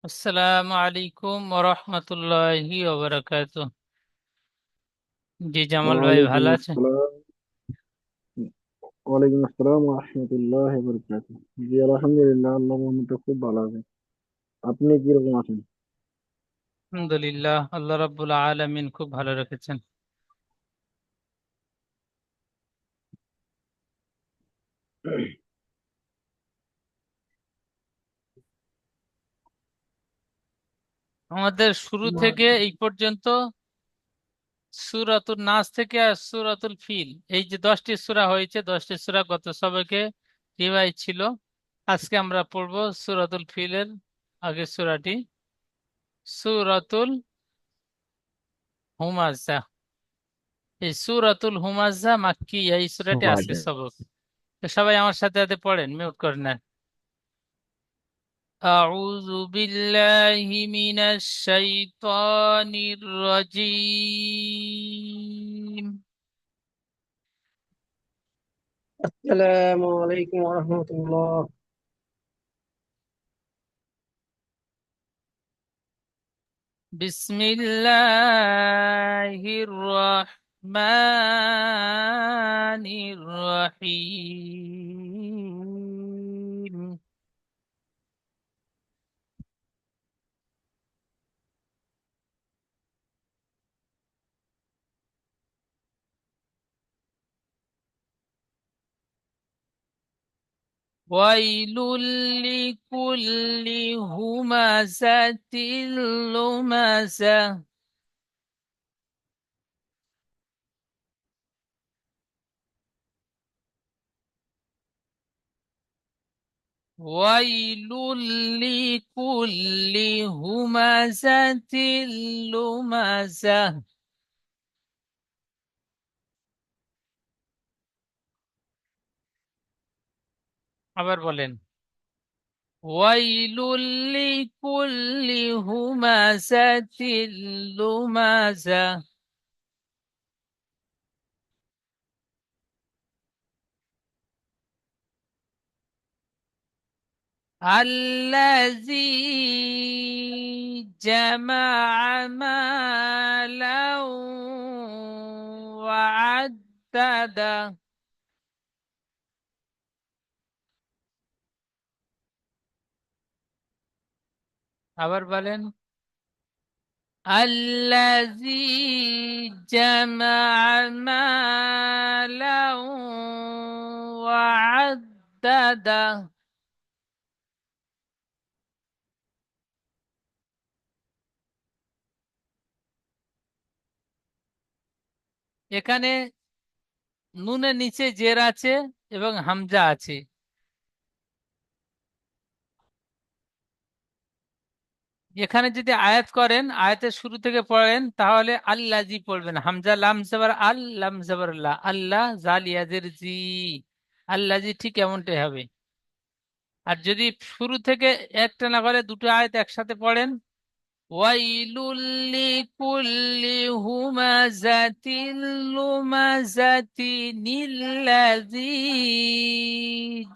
আসসালামু আলাইকুম ওরহমতুল্লাহি ওবারাকাতুহ। জি জামাল ভাই ওয়ালাইকুম ভালো আছেন? আসসালাম। ওয়ালাইকুম আসসালাম রহমতুল্লাহ বরকাতুহ। জি আলহামদুলিল্লাহ, আল্লাহ রহমতে খুব ভালো আছে। আপনি কিরকম আছেন? আলহামদুলিল্লাহ, আল্লাহ রাব্বুল আলামিন খুব ভালো রেখেছেন। আমাদের শুরু থেকে এই পর্যন্ত সূরাতুন নাস থেকে আর সূরাতুল ফিল, এই যে 10টি সূরা হয়েছে, 10টি সূরা গত সবাইকে রিভাইজ ছিল। আজকে আমরা পড়ব সূরাতুল ফিলের আগের সূরাটি, সূরাতুল হুমাযা। এই সূরাতুল হুমাযা মাক্কি, এই সূরাটি আজকে সমাজে সবক। তো সবাই আমার সাথে সাথে পড়েন, মিউট করেন না। أعوذ بالله من الشيطان الرجيم. السلام عليكم ورحمة الله. بسم الله الرحمن الرحيم. ويل لكل همزة لمزة. ويل لكل همزة لمزة. আবার বলেন। ويل لكل همزة لمزة. الذي جمع مالا وعدده. আবার বলেন। الذي جمع مالا وعدده. এখানে নুনের নিচে জের আছে এবং হামজা আছে। এখানে যদি আয়াত করেন, আয়াতের শুরু থেকে পড়েন, তাহলে আল্লাজি পড়বেন। হামজা লাম জবর আল, লাম জবর লা, আল্লাহ জালিয়াজের জি, আল্লাজি, ঠিক এমনটাই হবে। আর যদি শুরু থেকে একটা না করে দুটো আয়াত একসাথে পড়েন, ওয়াইলুল লিকুল্লি হুমাযাতিল লুমাযাতিনিল্লাযী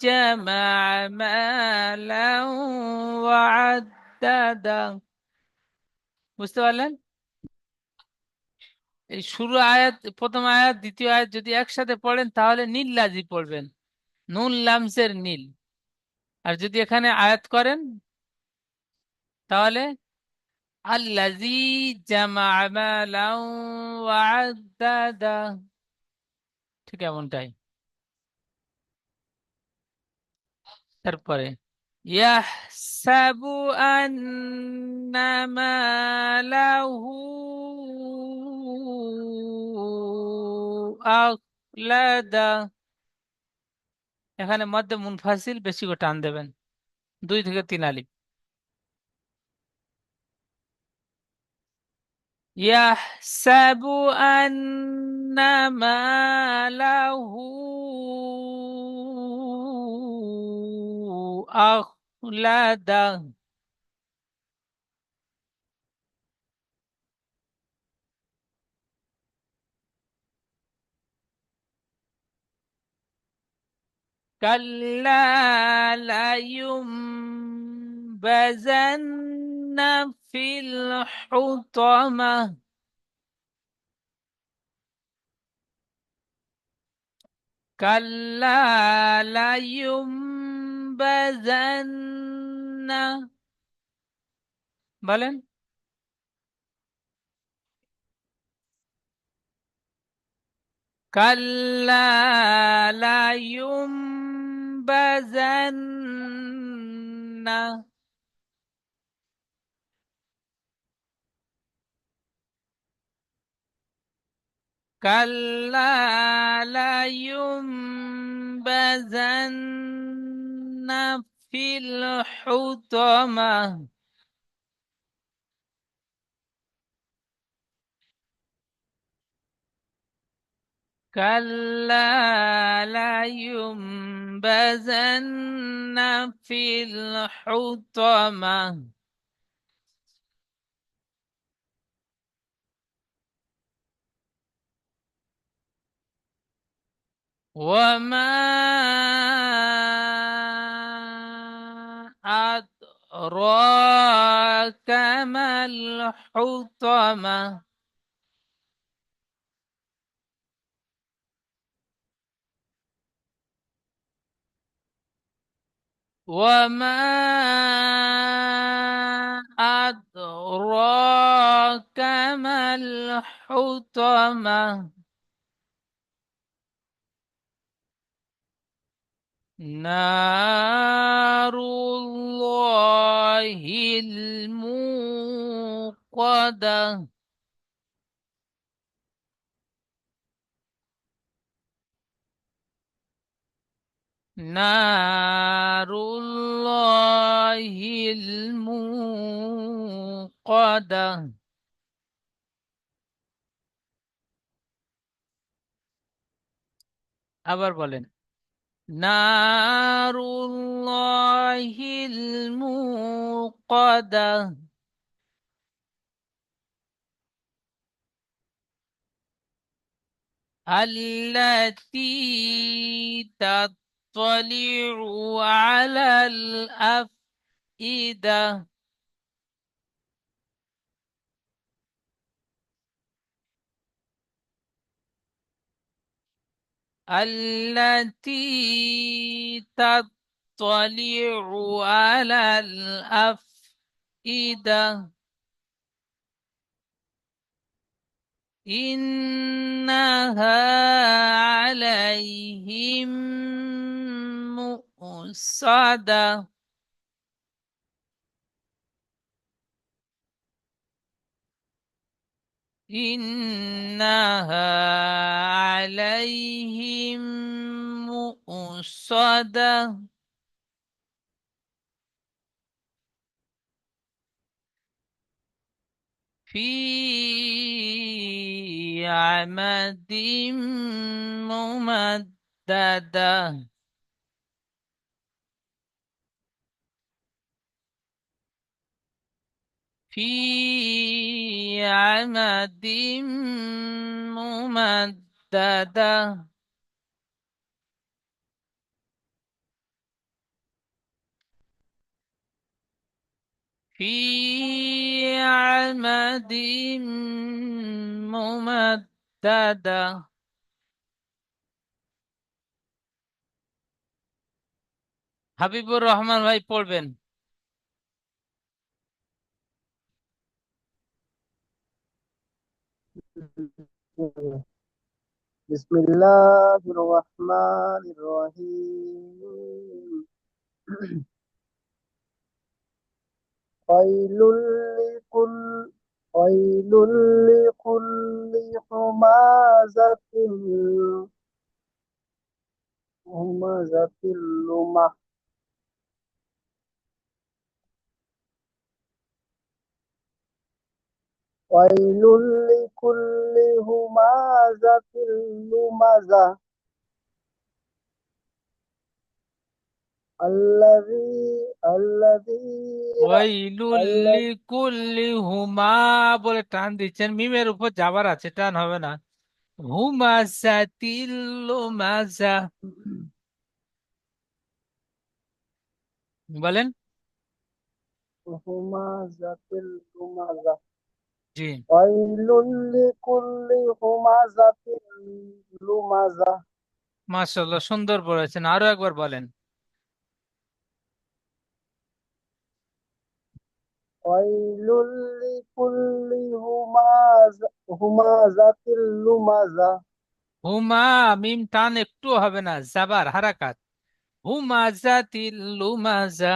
জামা'a মালান ওয়া আদ্দাদা। বুঝতে পারলেন? এই শুরু আয়াত, প্রথম আয়াত, দ্বিতীয় আয়াত যদি একসাথে পড়েন তাহলে নীল লাজি পড়বেন, নুন লামজের নীল। আর যদি এখানে আয়াত করেন তাহলে আল্লাজি জামা মালান ওয়া আদ্দাদা, ঠিক এমনটাই। তারপরে ইয়াহসাবু আন্না মালাহু আখলাদা। এখানে মধ্যে মুনফাসিল বেশি করে টান দেবেন, 2 থেকে 3 আলিফ। ইয়াহসাবু আন্না মালাহু আখলাদা। কাল্লা লায়ুমবাজান্না في الحطمة. كلا لينبذن. বলেন। كلا لينبذن. كلا لينبذن في الحطمة. كلا لينبذن في الحطمة. وما أدراك ما الحطمة. وما أدراك ما الحطمة. نار الله الموقدة. نار الله الموقدة। আবার বলেন। نار الله الموقدة. التي تطلع على الأفئدة. التي تطلع على الأفئدة. إنها عليهم مؤصدة. إنها عليهم مؤصدة. في عمد ممددة. في عمد ممددة. في عمد ممددة. হাবিবুর রহমান ভাই পড়বেন। بسم الله الرحمن الرحيم. ويل لكل ويل لكل همزة لمح. ويل لكل همزة لمزة الذي ওয়াইলুল الذي লিকুল্লি হুমা বলে টান দিচ্ছেন, মিমের উপর যাবার আছে, টান হবে না। হুমাজাতিল লুমাজা। বলেন। হুমাজাতিল লুমাজা। জি, ওয়াইলুল লিকুল্লি হুমাজাতিল লুমাজা। মাশাআল্লাহ, সুন্দর বলেছেন, আরো একবার বলেন। ওয়াইলুল লিকুল্লি হুমাজাতিল লুমাজা। হুমা, মিম টান একটু হবে না, জাবার হারাকাত। হুমাজা তিল্লুমাজা।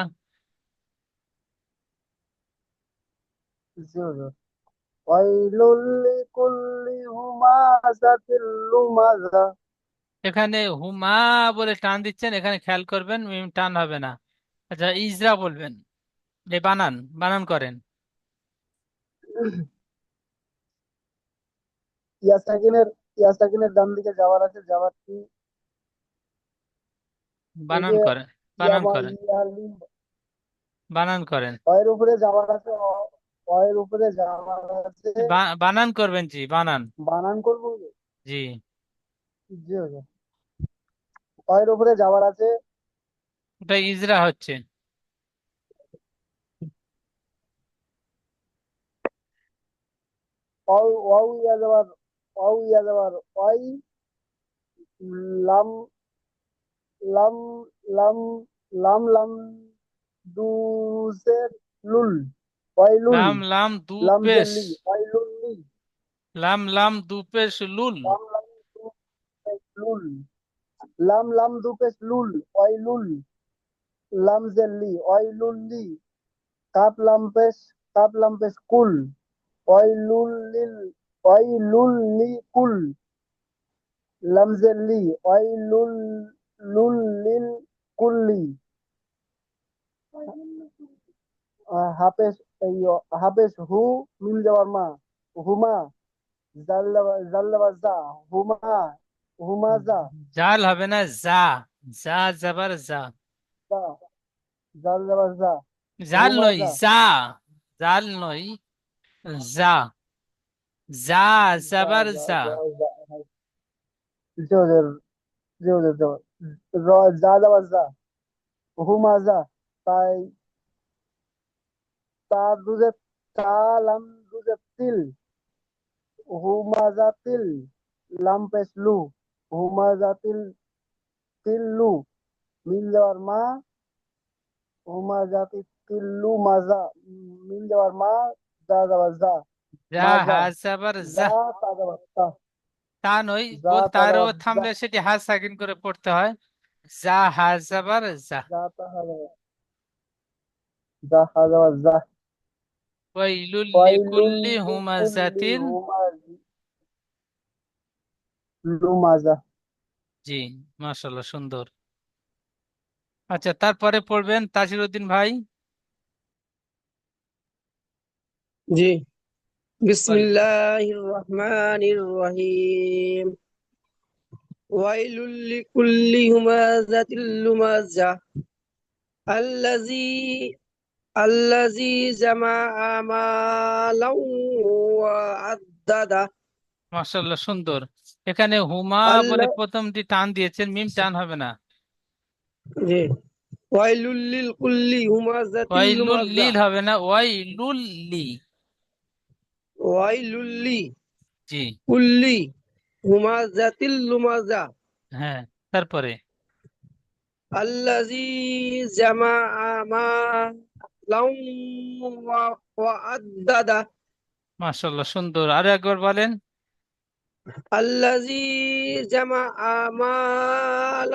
জি হুজুর। ওয়াইলুল লিকুল্লি হুমাজাতিল লুমাজা। এখানে হুমা বলে টান দিচ্ছেন, এখানে খেয়াল করবেন মিম টান হবে না। আচ্ছা, ইজরা বলবেন, এই বানান বানান করেন। ইয়াসাকিনের ইয়াসাকিনের ডান দিকে যাওয়ার আছে, যাওয়ার কি? ওই বানান যে করেন, বানান ইয়ামা করেন, ইয়ালিম। বানান করেন। অয়ের উপরে যাওয়ার আছে, অয়ের উপরে যাওয়ার আছে। বানান করবেন, জি বানান। বানান করবো? জি, জি হুজুর। অয়ের উপরে যাওয়ার আছে। ওটা ইজরা হচ্ছে। অউ অউ ইয়া যাওয়ার, অউ ইয়া যাওয়ার অই। লাম লাম লাম লাম লাম দুসের লুল। ওয়াইলুল। লাম লাম দু লাম পেশ। জেলি ওয়াইলুল্লি। লাম লাম দু পেশ লুল। লাম লাম দু পেশ লুল। লাম লাম দু পেশ লুল ওয়াইলুল। লাম জেলি ওয়াইলুল্লি। কাপ লাম পেশ কুল ওয়াইলুল্লিল ওয়াইলুল্লি কুল। লাম জেলি ওয়াইলুল লুল্লিল কুল্লি। হাফেজ হাফেজ হু মিল যাওয়ার মা। হুমা জাল্লাবাজা। হুমা হুমাজা। জাল হবে না, যা। যা জাবার যা। জা জাল্লাবাজা। জাল নয়, হুমাজা। যা। জাল নয়, যা। যা জা জাবার জা যা। জা জা। জোরের জোরের জোর। যা যাবার যা। হুমাজা। তাই তার দুধে লাম দুধে তিল। হুমাজা তিল। লাম পেশ লু। হুমাজা তিল তিল লু। মিল যাওয়ার মা। হুমাজা তিল লু মাজা। মিল যাওয়ার মা। যা যাবার যা। যা মাজা। হা জাবার যা। যা তা যাবার তা। তা নয়, যা বলতে তা আরো যাবার যা। থামলে সেটি হা সাকিন করে পড়তে হয়। যা হা জাবার যা। যা তা হা যাবার। যা হা যাবার যা। ওয়াইলুল ওয়াইলুল লিকুল্লি লিকুল্লি হুমাজাতিন। লুমাজা। জি, মাশাআল্লাহ, সুন্দর। আচ্ছা, তারপরে পড়বেন তাসিরউদ্দিন ভাই। জি। বলেন। বিসমিল্লাহির রহমানির রহিম। ওয়াইলুল লিকুল্লি হুমাযাতিল লুমাযা আল্লাযী আল্লাযী জামাআ মালান ওয়া আদ্দাদা। মাশাআল্লাহ, সুন্দর। এখানে হুমা বলে আল্লাহ। প্রথমটি টান দিয়েছেন, মিম টান হবে না। জি। ওয়াইলুল লিকুল্লি হুমাযাতিল ওয়াইলুল লুমাযা। লিল হবে না, ওয়াইলুল লি। ওয়াইলুল্লি জি, কুল্লি হুমাযাতিল লুমাযা হ্যাঁ, তারপরে আল্লাযী জামাআ মালান ওয়া আদ্দাদা। মাশাআল্লাহ, সুন্দর, আরো একবার বলেন। আল্লাযী জামাআ মালান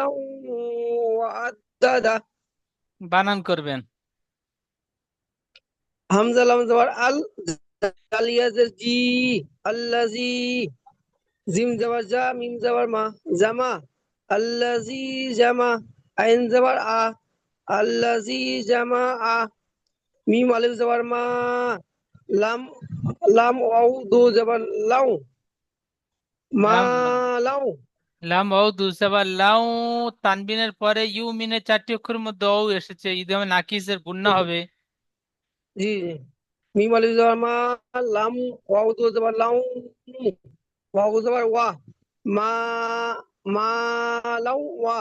ওয়া আদ্দাদা। বানান করবেন। হামজা লাম জবর আল, জালিয়াজের জি। আল্লাযী, জিম জবর জা, মিম জবর মা, জামা। আল্লাযী জামা, আইন জবর আ, আল্লাযী জামা আ, মিম আলিফ জবর মা, লাম লাম ওয়াও দু জবর লাউ, মা লাম লাউ। লাম ও দুসাবা লাউ। তানবিনের পরে ইউ মিনের চারটি অক্ষরের মধ্যে ও এসেছে, ইদগামে নাকিসের গুণনা হবে। জি জি। মিম আলিফ জবর মা, লাম ওয়াও দু জবর লাউ, ওয়াও জবর ওয়া, মা মা লাউ ওয়া,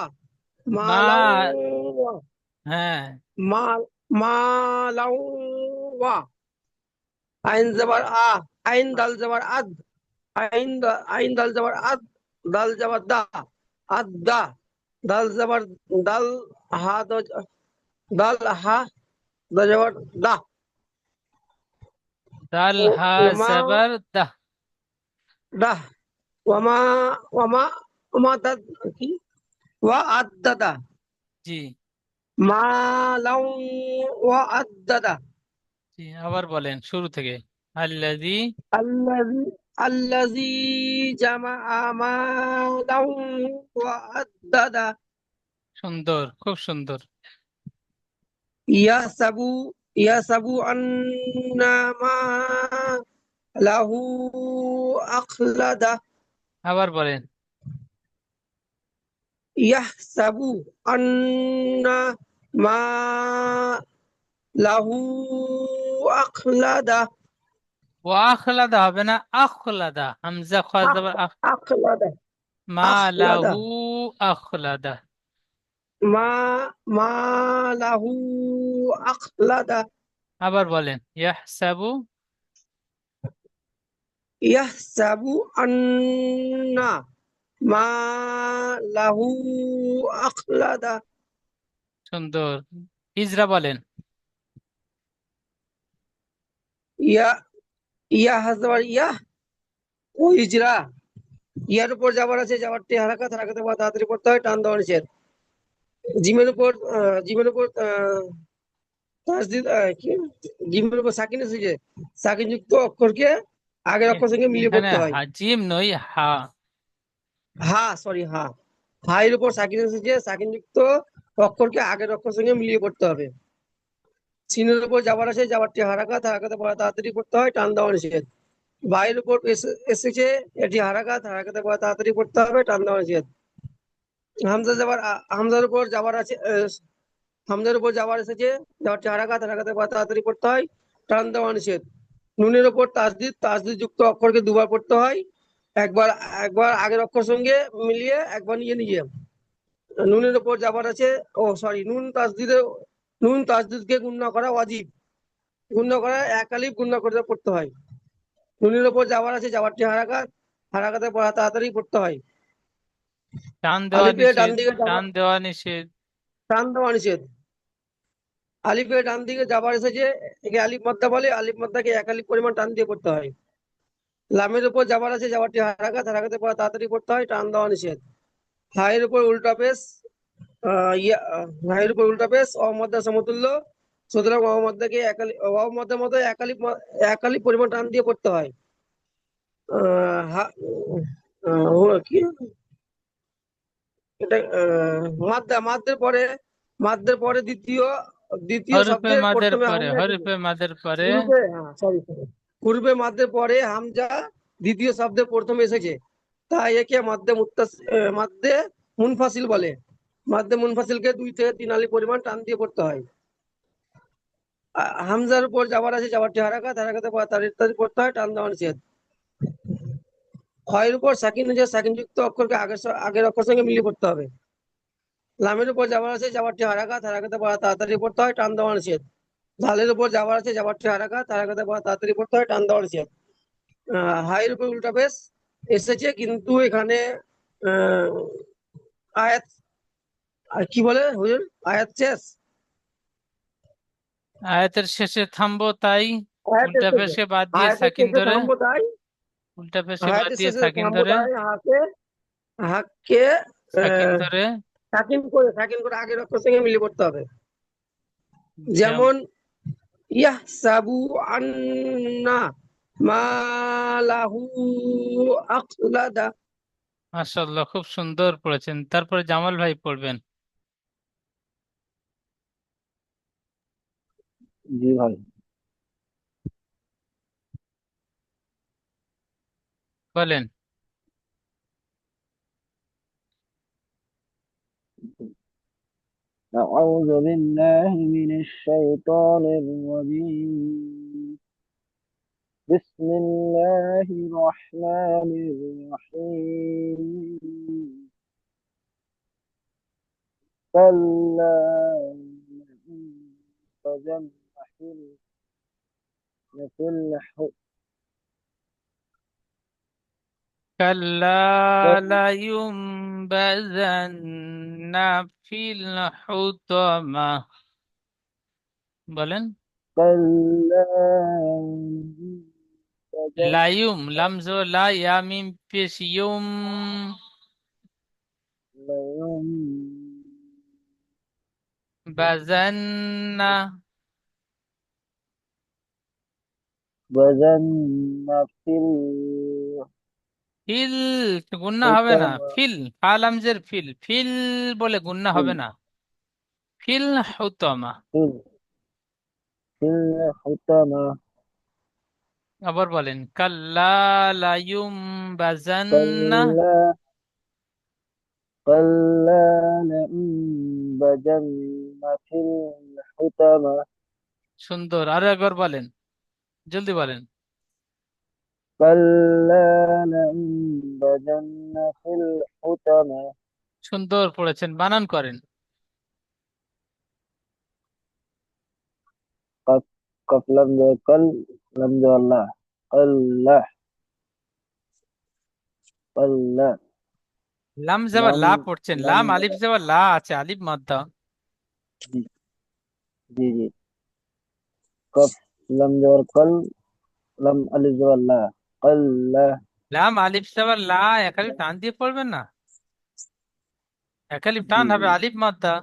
মা মা, লাউ ওয়া, হ্যাঁ, মা মা লাউ ওয়া আইন জবর আ আইন দাল জবর আদ আইন দাল জবর আদ দাল জবর দা আদ দা দাল জবর দাল হা দাল হা দা জবর দা দাল হা ওমা জবর দাহ। দা ওমা ওমা ওমা দা কি ওয়া আদ দাদা জি মা লাউ ওয়া আদ দাদা জি, আবার বলেন শুরু থেকে। আল্লাযী। الذي الذي جمع مالا وعدده সুন্দর, খুব সুন্দর। يحسب يحسب أن ماله أخلده আবার বলেন। يحسب أن ماله أخلده ও আখলাদা হবে না, আখলাদা, হামজা খ জবর আখ। أخلده মা أخلده লাহু আখলাদা। ما ماله أخلده আবার বলেন। ইয়াহসাবু। يحسب أن ماله أخلده সুন্দর। ইজরা বলেন। ইয়া ইয়া হাজবার ইয়া ও ইজরা ইয়ার উপর যাবার আছে যাবারটি হারাকাত হারাকাতে বা তাড়াতাড়ি পড়তে হয় টান দেওয়া নিষেধ জিমের উপর তাসদিদ কি জিমের উপর সাকিন এসেছে সাকিন যুক্ত অক্ষরকে আগের অক্ষর সঙ্গে মিলিয়ে এখানে পড়তে হয় হাজিম নই, হা। হা সরি হা হায়ের উপর সাকিন এসেছে সাকিন যুক্ত অক্ষরকে আগের অক্ষর সঙ্গে মিলিয়ে পড়তে হবে সিনের উপর যাবার আছে যাবারটি হারাকাত হারাকাতে পড়া তাড়াতাড়ি পড়তে হয় টান দেওয়া নিষেধ বায়ের উপর এসেছে এটি হারাকাত হারাকাতে পড়া তাড়াতাড়ি পড়তে হবে টান দেওয়া নিষেধ হামজা যাবার হামজার উপর যাবার আছে হামজার উপর যাবার এসেছে যাবারটি হারাকাত হারাকাতে পড়া তাড়াতাড়ি পড়তে হয় টান দেওয়া নিষেধ নুনের উপর তাসদিদ তাসদিদ যুক্ত অক্ষরকে দুবার পড়তে হয় একবার একবার আগের অক্ষর সঙ্গে মিলিয়ে একবার নিজে নিজে নুনের উপর যাবার আছে নুন তাসদিদকে গুণনা করা ওয়াজিব গুণনা করা এক আলিফ গুণনা করে পড়তে হয় নুনের উপর যাবার আছে যাবারটি হারাকাত হারাকাতে পড়া তাড়াতাড়ি পড়তে হয় টান দেওয়া আলিফে ডান নিষেধ, দিকে টান যাবার দেওয়া নিষেধ। টান দেওয়া নিষেধ আলিফে ডান দিকে যাবার এসেছে একে আলিফ মাদ্দা বলে আলিফ মাদ্দাকে এক আলিফ পরিমাণ টান দিয়ে পড়তে হয় লামের উপর যাবার আছে যাবারটি হারাকাত হারাকাতে পড়া তাড়াতাড়ি পড়তে হয় টান দেওয়া নিষেধ হায়ের উপর উল্টা পেশ হায়ের উপর উল্টা পেশ অমদ্দা সমতুল্য সুতরাং অমদ্দাকে অমদ্দার মতো এক আলিফ পরিমাণ টান দিয়ে পড়তে হয় কি এটা মাদ্দের পরে দ্বিতীয় দ্বিতীয় হরফে শব্দের মাদের প্রথমে পরে, হামজা এসেছে হরফে মাদের পরে। পূর্বে মাদ্দের পরে হামজা দ্বিতীয় শব্দের প্রথমে এসেছে তাই একে মাদ্দে মুনফাসিল বলে মাদ্দে মুনফাসিলকে 2 থেকে 3 আলিফ পরিমাণ টান দিয়ে পড়তে হয় হামজার উপর যাবার আছে যাবারটি হারাকাত হারাকাতে ইত্যাদি পড়তে হয় টান দেওয়া নিষেধ ক্ষয়ের উপর সাকিন যে সাকিন যুক্ত অক্ষরকে আগের অক্ষর সঙ্গে মিলিয়ে পড়তে হবে লামের উপর যাবার আছে যাবারটি হারাকাত হারাকাতে তাড়াতাড়ি পড়তে হয় টান দেওয়া নিষেধ ঢালের উপর যাবার আছে যাবারটি হারাকাত হারাকাতে তাড়াতাড়ি পড়তে হয় টান দেওয়া নিষেধ হায়ের উপর উল্টা পেশ এসেছে কিন্তু এখানে আহ, আয়াত কি বলে হুজুর আয়াত শেষ আয়াতের শেষে থামবো তাই আয়াত উল্টা এসেছে পেশকে বাদ দিয়ে আয়াতের সাকিন শেষে ধরে। থামবো তাই উল্টা পেশকে বাদ আয়াতের দিয়ে শেষে সাকিন থামবো ধরে। তাই হাককে সাকিন ধরে। সাকিন করে আগের অক্ষর সঙ্গে মিলিয়ে পড়তে হবে যেমন। যেমন ইয়াহসাবু আন্না মালাহু আখলাদা মাশাআল্লাহ, খুব সুন্দর পড়েছেন। তারপরে জামাল ভাই পড়বেন। জি ভাই। বলেন। أعوذ بالله من الشيطان الرجيم بسم الله الرحمن الرحيم كلا ينبذن في الحطمة كلا لينبذن في الحطمة বলেন। كلا লায়ুম লামজো লা ইয়ামিম পেশ ইউম বাজান্না ينبذن في ফিল গুন্না হবে না, الحطمة ফিল ফালামজের ফিল ফিল বলে গুন্না হবে না, ফিল হুতমা। في في الحطمة আবার বলেন কাল্লা লায়ুম বাজান্না। كلا كلا لينبذن في الحطمة সুন্দর, আরো একবার বলেন, জলদি বলেন। كلا لينبذن في الحطمة সুন্দর পড়েছেন, বানান করেন। قف قف لم كل لم الله كلا كلا লাম যাবার لم লা পড়ছেন, لم লাম আলিফ যাবার লা আছে, আলিফ মাদ্দা। جي جي قف لم كل لم ألف الله كلا লাম আলিফ যাবার লা, একালিফ টান দিয়ে পড়বেন না, একালিফ جي টান হবে, جي আলিফ মাদ্দা।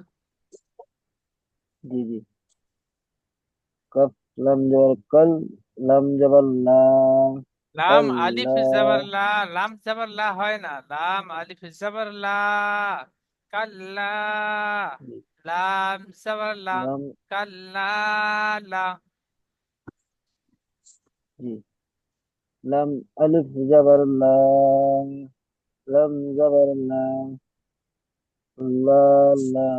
جي قف لم كل لم الله লাম আলিফ যাবার كلا লা, লাম যাবার লা হয় না, লাম আলিফ যাবার লা, কাল্লা, লাম যাবার লা, لم কাল্লা, লা। جي لم ألف جبر الله لم جبر الله الله الله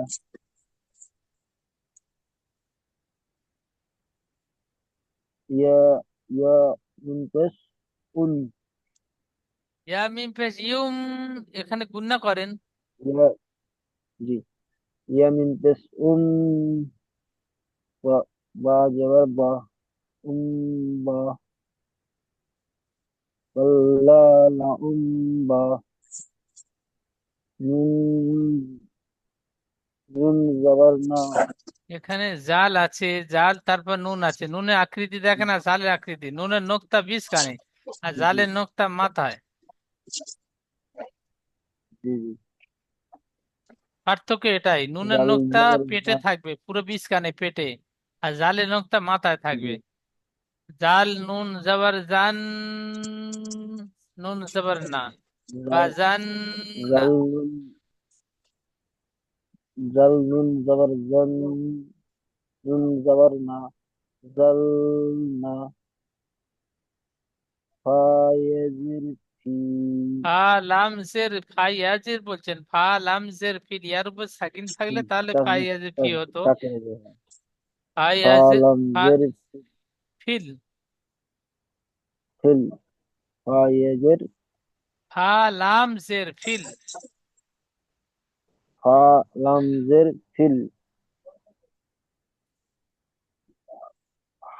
يا منتش أن ইয়া মিম পেশ ইউম, এখানে গুন্না করেন। يا جي يا منتش با جبر با با كلا لا با نون نون جبر نا এখানে জাল আছে, জাল তারপর নুন আছে, নুনের আকৃতি দেখেন আর জালের আকৃতি, নুনের নোকতা বিষ কানে আর جي জালের নোকতা মাথায়। جي جي পার্থক্য এটাই, নুনের جل নোকতা جبر পেটে ما থাকবে, পুরো বিষ কানে পেটে, আর জালের নোকতা মাথায় থাকবে। جي জাল নুন জবর জান, নুন জবর না, جل বাজান না। جل جل نون جبر جن نون جبر نا جلنا ফায়েজির ফি ফা লাম জের ফাইয়াজির বলছেন, ফা লাম জের ফিল, ইয়ার উপর সাকিন থাকলে তাহলে ফাইয়াজির ফি হতো। তাকে ফাইয়াজির ফালাম ফা জের ফিল, ফিল ফায়েজের ফা লাম জের ফিল, ফালাম জের ফিল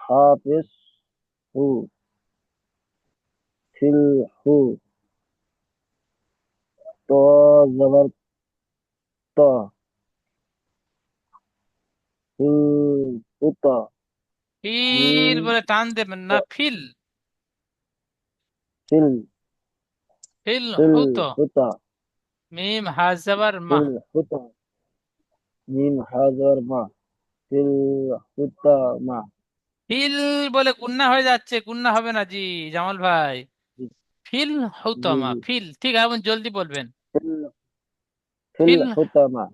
হাফেজ হু ফিল হু তো জবর ত ফিল হুতা ফিল মিম বলে টান দেবেন না, ফিল, ফিল ফিল ফিল হুতো, হুতা মিম হাজাবার মাহ। ফিল হুতা মিম হাজার মা ফিল হুতা মা ফিল বলে গুন্না হয়ে যাচ্ছে, গুন্না হবে না জি জামাল ভাই। জি ফিল জি হুতমা, জি ফিল, ঠিক এখন জলদি বলবেন। ফিল ফিল ফিল, হুতা মা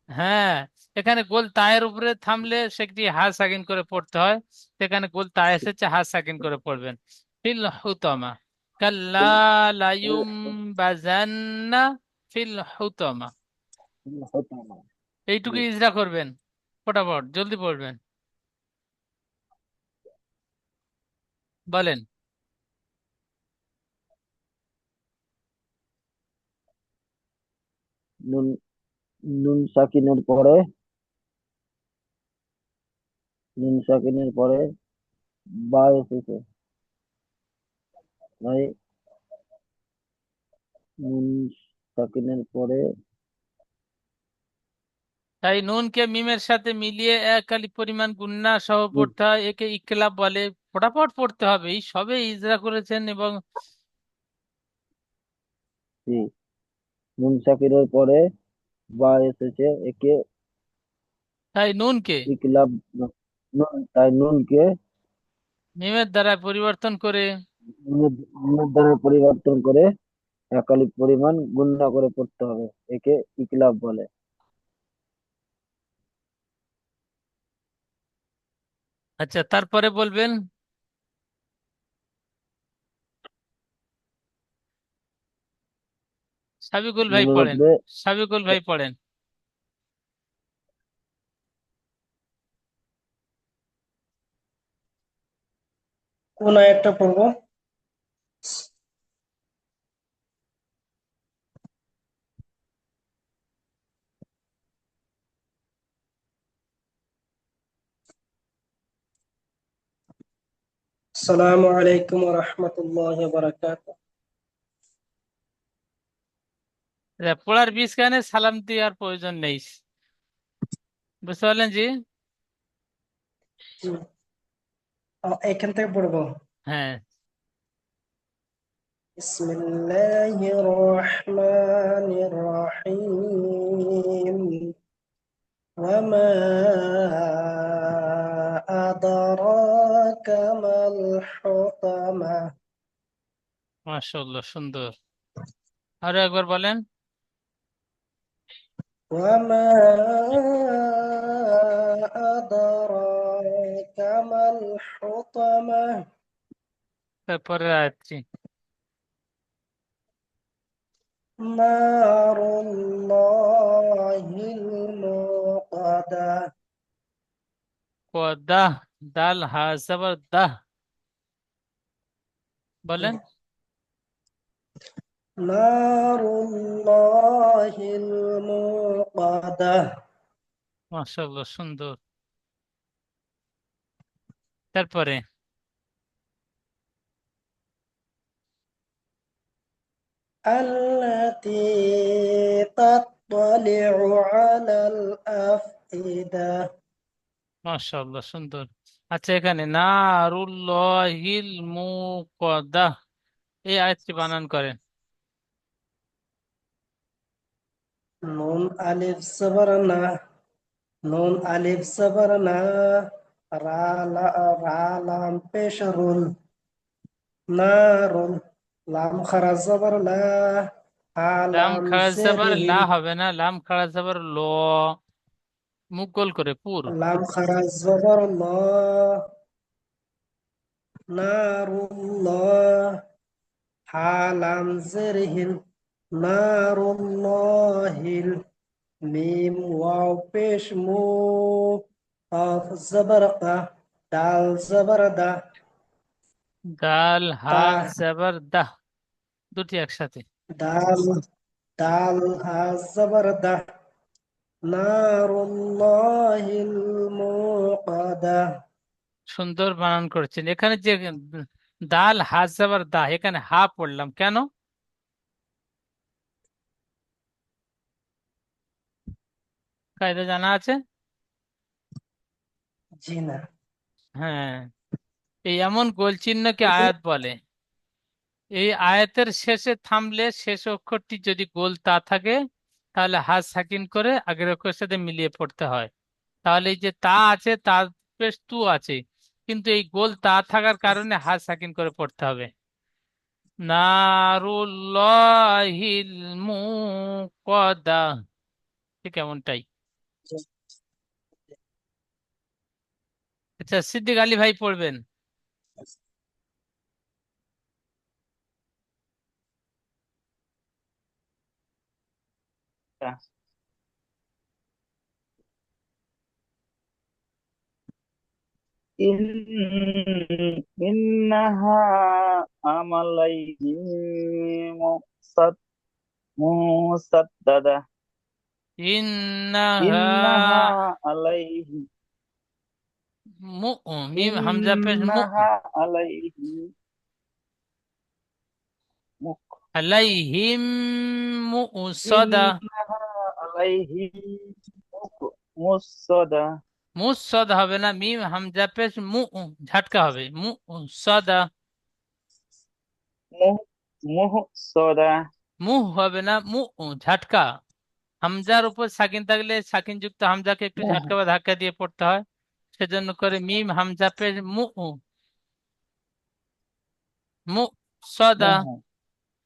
হ্যাঁ, এখানে গোল তায়ের উপরে থামলে সেটি হা সাকিন করে পড়তে হয়, সেখানে গোল তায় এসেছে, হা সাকিন করে পড়বেন। ফিল হুতমা, কাল্লা ফিল ফিল লায়ুম বাজান্না ফিল হুতমা। ফিল হুতা মা এইটুকু জি ইজরা করবেন, ফটাফট জলদি পড়বেন, বলেন। নুন নুন সাকিনের পরে নুন সাকিনের পরে বা এসেছে তাই নুন সাকিনের পরে তাই নুনকে মিমের সাথে মিলিয়ে এক আলিফ পরিমাণ গুন্না সহ নুন পড়তে হয়, একে ইকলাব বলে। ফটাফট পড়তে হবে, এই সবে ইজরা করেছেন। এবং জি, নুন সাকিনের পরে বা এসেছে একে তাই নুনকে ইকলাব তাই নুনকে মিমের দ্বারা পরিবর্তন করে। নুনের দ্বারা পরিবর্তন করে একালি পরিমাণ গুণনা করে পড়তে হবে, একে ইকলাব বলে। আচ্ছা, তারপরে বলবেন। সাবিকুল ভাই মনে পড়েন। রাখবে সাবিকুল ভাই পড়েন। কোন আয়াতটা পড়বো? আসসালামু আলাইকুম ওয়া রাহমাতুল্লাহি ওয়া বারাকাতুহু। পড়ার বীজখানে সালাম দেওয়ার প্রয়োজন নেই। বুঝতে পারলেন জি? জি, এখান থেকে পড়বো। হ্যাঁ। বিসমিল্লাহির রহমানির রহিম। ওয়া মা আদরাকা মাল হুতামা। মাশাআল্লাহ, সুন্দর। আরো একবার বলেন। وما أدراك ما الحطمة. তারপরে আয়াতটি। نار الله الموقدة. দাহ, দাল হা জবর দাহ। বলেন। نار الله الموقدة. মাশাআল্লাহ, সুন্দর। তারপরে التي تطلع على الأفئدة. মাশাআল্লাহ, সুন্দর। আচ্ছা, এখানে নারুল্লাহিল মুকদ্দাহ, এই আয়াতটি বানান করেন। نون ألف صبرنا. নুন আলিফ জবর না, রা লাম পেশ রুল, নারুল, লাম খারা জবর লা, হা লাম লাম খাড়া জের যাবার লা হিল, হবে না, লাম খাড়া যাবার ল। মুখ গোল করে পুর। লাম খারা জবর ল, নারুল্লাহ, হা লাম জের হিল, নারুল্লাহিল, মিম ওয়াও পেশ মু, কফ জবর কা, ডাল জবর দা, দাল হা তা, যাবার দাহ, দুটি একসাথে। দাল দাল হা জবর দা, নারুল্লাহিল মুকাদা। সুন্দর বানান করেছেন। এখানে যে দাল হা যাবার দাহ, এখানে হা পড়লাম কেন? কায়দা জানা আছে? জি না। হ্যাঁ, এই এমন গোল চিহ্নকে আয়াত বলে। এই আয়াতের শেষে থামলে শেষ অক্ষরটি যদি গোল তা থাকে, তাহলে হা সাকিন করে আগের অক্ষরের সাথে মিলিয়ে পড়তে হয়। তাহলে এই যে তা আছে, তার পেশ তু আছে, কিন্তু এই গোল তা থাকার কারণে হা সাকিন করে পড়তে হবে। নারুল্লাহিল মুকদ্দা, ঠিক এমনটাই। আচ্ছা, সিদ্দিক আলী ভাই পড়বেন। ইন ইন্নাহা আমালাইহিম মুসাদ মুসাদ্দাদা ইন্নাহা ইন্নাহা আলাইহিম মু মিম হামজা পেশ মু إنها عليهم مؤ- আলাইহিম মুসাদা। إنها عليهم مؤصدة মুসাদা হবে না, মিম হামজা পেশ ঝাটকা হবে মুসাদা। مؤصدة মুহ হবে না, ঝাটকা। হামজার উপর সাকিন থাকলে সাকিন যুক্ত হামজাকে একটু ঝাটকা বা ধাক্কা দিয়ে পড়তে হয়, সেজন্য করে মিম হামজা পেশ মু সদা। مه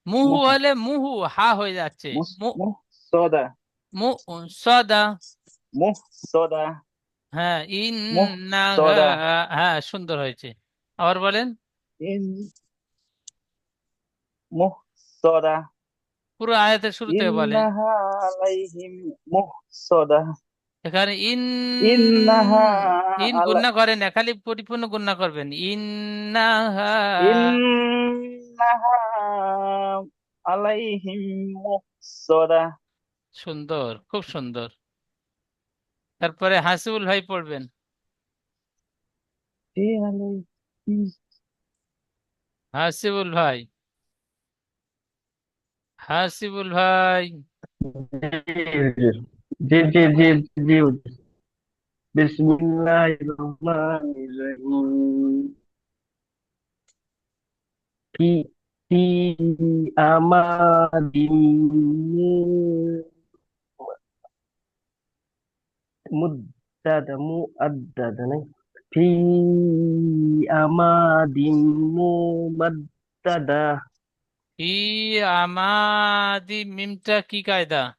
মুহু مه হলে মুহু হা হয়ে যাচ্ছে, مؤصدة মু সদা। مؤصدة হ্যাঁ ইন্নাহা। مؤصدة হ্যাঁ সুন্দর হয়েছে, আবার বলেন। إن مؤصدة পুরো আয়াতের শুরু থেকে বলেন। إنها عليهم مؤصدة এখানে إنها ইন على গুণনা করেন না, খালি পরিপূর্ণ গুণনা করবেন ইন্নাহা। إنها عليهم مؤصدة সুন্দর, খুব সুন্দর। তারপরে হাসিবুল ভাই পড়বেন। في عليهم হাসিবুল ভাই, হাসিবুল ভাই। জি জি জি জি বিসমিল্লাহির রহমানির রহিম ফি ফি আমাদিন মুদ্দাদা মুআদ্দাদা নাই ফি আমাদিন মুমাদ্দাদা ই আমাদি মিমটা কি কায়দা?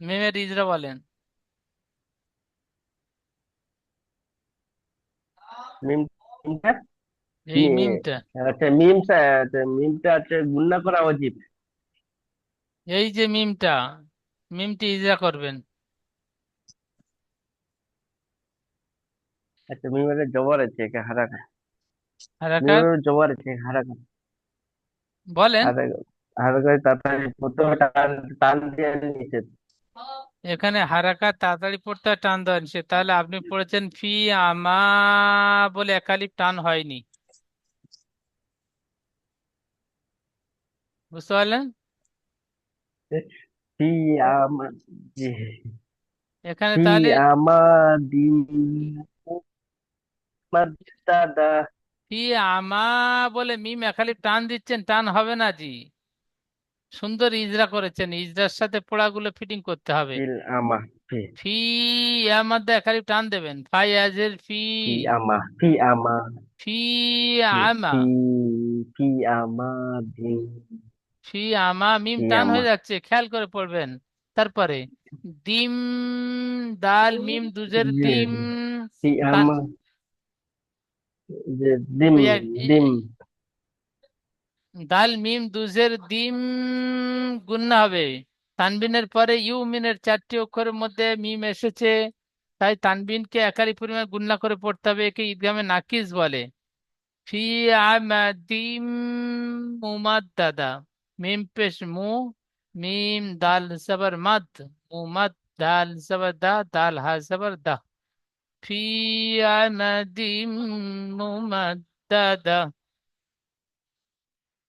মিমের ইজরা বলেন। মিম মিমটা এই মি- মিমটা, আচ্ছা মিমটা আছে গুণনা করা উচিত। এই যে মিমটা, মিমটি ইজরা করবেন। আচ্ছা মিমের জবর আছে একা হারাকা হারাকাত মিমের জবর আছে হারাকা বলেন। হারাকা হারাকা তাড়াতাড়ি প্রথমে টান টান দিয়ে নিচে এখানে হারাকাত তাড়াতাড়ি পড়তে হয়, টান দেওয়া নিষেধ। তাহলে আপনি পড়েছেন ফি আমা বলে একালিপ টান হয়নি, বুঝতে পারলেন? ফি আমা জি এখানে ফি তাহলে আমাদিন মুমাদ্দাদা ফি আমা বলে মিম একালিপ টান দিচ্ছেন, টান হবে না জি। সুন্দর ইজরা করেছেন, ইজরার সাথে পোড়াগুলো ফিটিং করতে হবে। ফিল আমা ফি ফি এর মধ্যে একালিপ টান দেবেন, ফাই আজের ফি। ফি আমা ফি ফি আমা, ফি ফি আমাদিন ফি আমা মিম ফি টান আমা হয়ে যাচ্ছে, খেয়াল করে পড়বেন। তারপরে দিম, দাল মিম দুজের জি দিম। ফি তা- আমা যে দিম ওই দিম দাল মিম দুজের দিম গুণনা হবে। তানবিনের পরে ইউ মিনের 4টি অক্ষরের মধ্যে মিম এসেছে, তাই তানবিনকে একারি পরিমাণ গুণনা করে পড়তে হবে। একে ঈদগামে নাকিস বলে। ফি আমাদিম মুমাদ্দাদা। মিম পেশ মু, মিম দাল জবর মাদ, মুমাদ দাল জবর দা, দাল হা জবর দা। ফি আমাদিম মুমাদ্দাদা।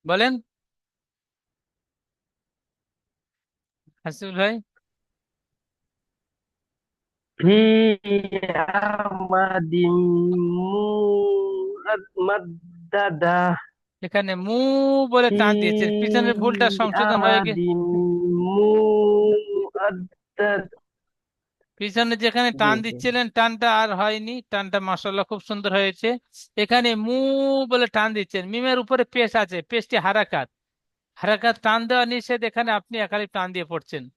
বলেন হাসিবুল ভাই। ফি আমাদিন মুমাদ্দাদা এখানে মু বলে ফি টান দিয়েছে, পিছনের ভুলটা সংশোধন হয়ে গেছে। আমাদিন মুআদ্দাদা পিছনে যেখানে জি টান জি দিচ্ছিলেন টানটা আর হয়নি, টানটা মাশাআল্লাহ খুব সুন্দর হয়েছে। এখানে মু বলে টান দিচ্ছেন, মিমের উপরে পেশ আছে, পেশটি হারাকাত। হারাকাত টান দেওয়া নিষেধ, এখানে আপনি একালি টান দিয়ে পড়ছেন।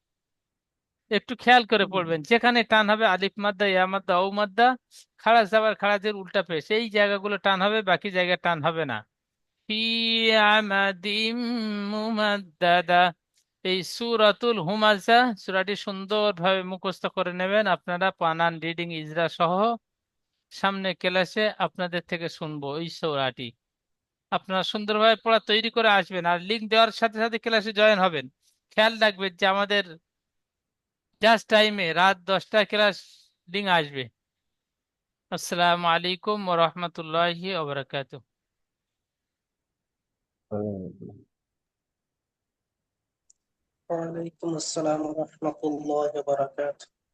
একটু খেয়াল করে পড়বেন, যেখানে টান হবে আলিফ মাদ্দা, ইয়া মাদ্দা, ও মাদ্দা, খাড়া যাবার খাড়াজের উল্টা পেশ, এই জায়গাগুলো টান হবে, বাকি জায়গায় টান হবে না। ফি আমাদিম মুমাদ্দাদা। এই সূরাতুল হুমাজা সূরাটি সুন্দরভাবে মুখস্থ করে নেবেন আপনারা, বানান রিডিং ইজরা সহ। সামনে ক্লাসে আপনাদের থেকে শুনবো এই সূরাটি। আপনারা সুন্দরভাবে পড়া তৈরি করে আসবেন, আর লিঙ্ক দেওয়ার সাথে সাথে ক্লাসে জয়েন হবেন। খেয়াল রাখবেন যে আমাদের জাস্ট টাইমে রাত 10টায় ক্লাস লিঙ্ক আসবে। আসসালামু আলাইকুম ওয়া রাহমাতুল্লাহি ওয়া বারাকাতুহু। ওয়ালাইকুম আসসালাম ওয়া রাহমাতুল্লাহি ওয়া বারাকাতুহু।